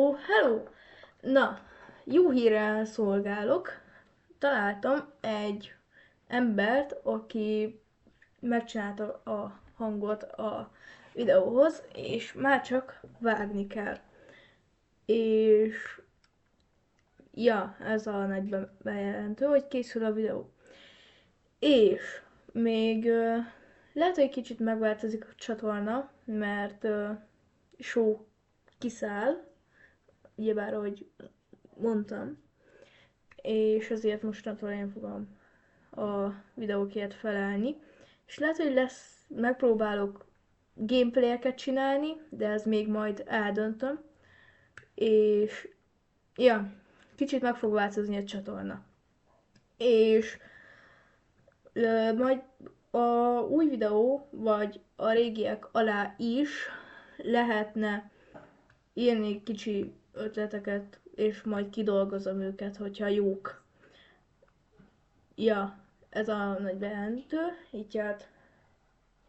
Ó, hello! Na, jó hírrel szolgálok. Találtam egy embert, aki megcsinálta a hangot a videóhoz, és már csak vágni kell. És ja, ez a nagy bejelentő, hogy készül a videó. És még lehet, hogy kicsit megváltozik a csatorna, mert show kiszáll, ugyebár, ahogy mondtam, és ezért mostantól én fogom a videókért felelni. És lehet, hogy megpróbálok gameplayeket csinálni, de ez még majd eldöntöm. És ja, kicsit meg fog változni a csatorna. És majd a új videó, vagy a régiek alá is lehetne írni kicsi ötleteket, és majd kidolgozom őket, hogyha jók. Ja, ez a nagy bejelentő, így hát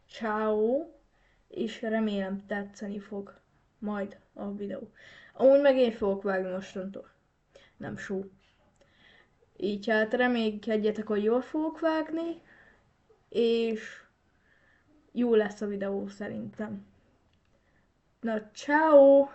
ciao, és remélem tetszeni fog majd a videó. Amúgy meg én fogok vágni mostantól, nem show. Így hát reménykedjetek, hogy jól fogok vágni, és jó lesz a videó szerintem. Na, ciao!